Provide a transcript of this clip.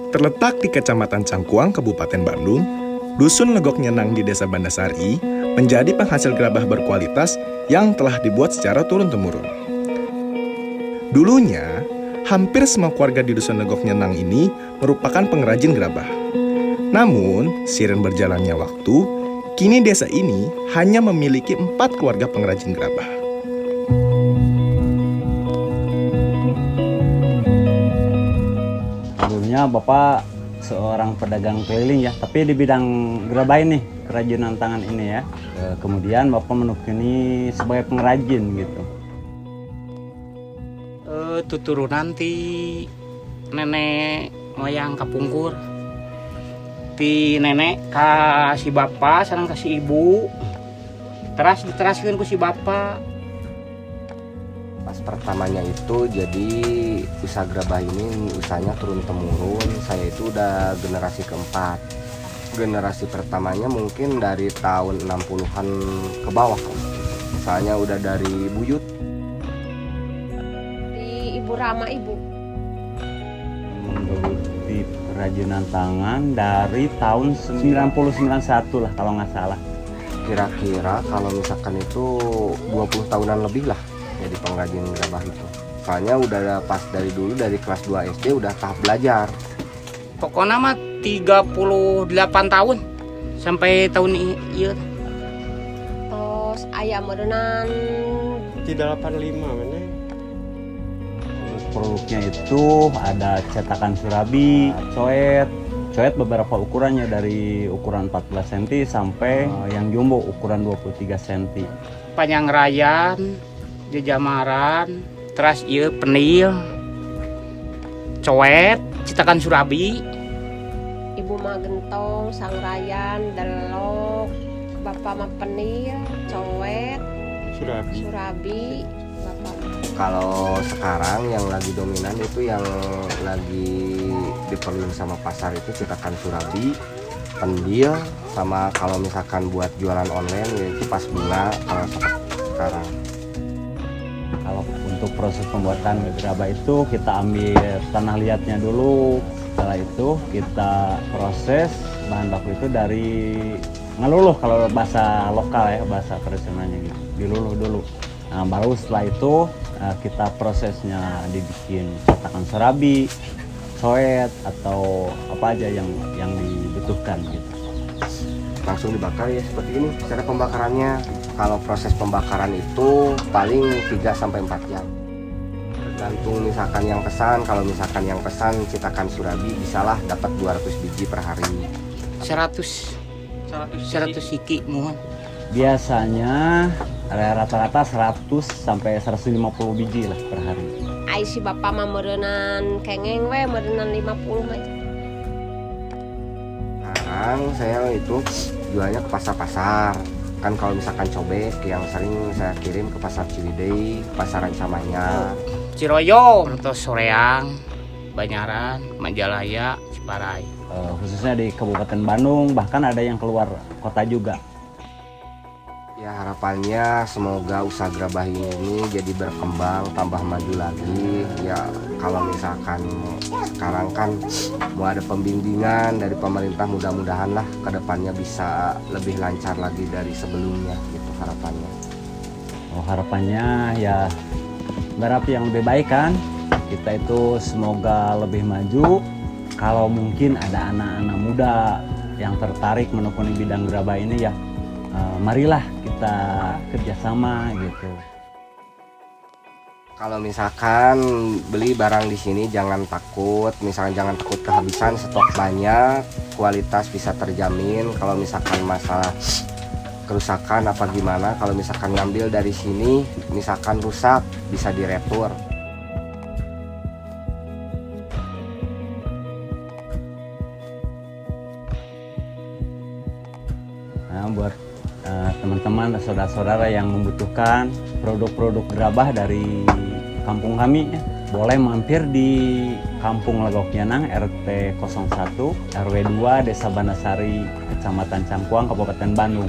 Terletak di Kecamatan Cangkuang, Kabupaten Bandung, Dusun Legok Nyenang di Desa Bandasari menjadi penghasil gerabah berkualitas yang telah dibuat secara turun-temurun. Dulunya, hampir semua keluarga di Dusun Legok Nyenang ini merupakan pengrajin gerabah. Namun, seiring berjalannya waktu, kini desa ini hanya memiliki 4 keluarga pengrajin gerabah. Sebelumnya Bapak seorang pedagang keliling ya, tapi di bidang gerabah ini, kerajinan tangan ini ya. Kemudian Bapak menekuni sebagai pengrajin gitu. Tuturunan ti nenek moyang kapungkur. Ti nenek ka si bapak sareng ka si ibu. Terus diteraskeun ku si bapak. Pas pertamanya itu jadi usaha gerabah ini usahanya turun-temurun. Saya itu udah generasi keempat. Generasi pertamanya mungkin dari tahun 60-an ke bawah. Misalnya udah dari buyut. Di Ibu Rama Ibu. Menggeluti kerajinan tangan dari tahun 90-91 lah kalau nggak salah. Kira-kira kalau misalkan itu 20 tahunan lebih lah jadi pengrajin gerabah itu. Soalnya udah pas dari dulu dari kelas 2 SD udah tahap belajar. Pokoknya mah 38 tahun sampai tahun iya. Terus ayam merenan 385 mana? Produknya itu ada cetakan surabi, coet beberapa ukurannya dari ukuran 14 cm sampai yang jumbo ukuran 23 cm. Panjang rayan, jejamaran, terus iya penil, coet, cetakan surabi. Ibu mah gentong, sangrayan, delok, bapak mah penil, coet, surabi, bapak. Kalau sekarang yang lagi dominan itu yang lagi diperluin sama pasar itu cetakan surabi, pendil, sama kalau misalkan buat jualan online yaitu pas bunga kalau sekarang. Kalau untuk proses pembuatan gerabah itu kita ambil tanah liatnya dulu. Setelah itu kita proses bahan baku itu dari ngeluluh kalau bahasa lokal ya, bahasa tradisionalnya gitu. Diluluh dulu. Nah, baru setelah itu kita prosesnya dibikin cetakan serabi, coet atau apa aja yang dibutuhkan gitu. Langsung dibakar ya seperti ini cara pembakarannya. Kalau proses pembakaran itu paling 3-4 jam. Tergantung misalkan yang pesan, kalau misalkan yang pesan cetakan surabi bisalah dapat 200 biji per hari. 100 siki mohon. Biasanya rata-rata 100 sampai 150 biji lah per hari. Ai si bapak mah merenan kengeng we, merenan 50 mah. Sekarang saya itu jualnya ke pasar-pasar. Kan kalau misalkan cobek yang sering saya kirim ke pasar Ciwidey, pasaran Camanya. Ciroyo, terus Soreang, Banyaran, Majalaya, Ciparai. Khususnya di Kabupaten Bandung, bahkan ada yang keluar kota juga. Ya harapannya semoga usaha gerabah ini jadi berkembang, tambah maju lagi. Ya kalau misalkan sekarang kan mau ada pembimbingan dari pemerintah, mudah-mudahan lah kedepannya bisa lebih lancar lagi dari sebelumnya gitu harapannya. Harapannya ya berapa yang lebih baik kan. Kita itu semoga lebih maju. Kalau mungkin ada anak-anak muda yang tertarik menekuni bidang gerabah ini ya marilah kita kerjasama gitu. Kalau misalkan beli barang di sini jangan takut, misalkan jangan takut kehabisan, stok banyak, kualitas bisa terjamin. Kalau misalkan masalah kerusakan apa gimana, kalau misalkan ngambil dari sini, misalkan rusak bisa diretur. Nah, buat teman-teman dan saudara-saudara yang membutuhkan produk-produk gerabah dari kampung kami, boleh mampir di Kampung Legok Nyenang RT 01 RW 2 Desa Bandasari Kecamatan Cangkuang Kabupaten Bandung.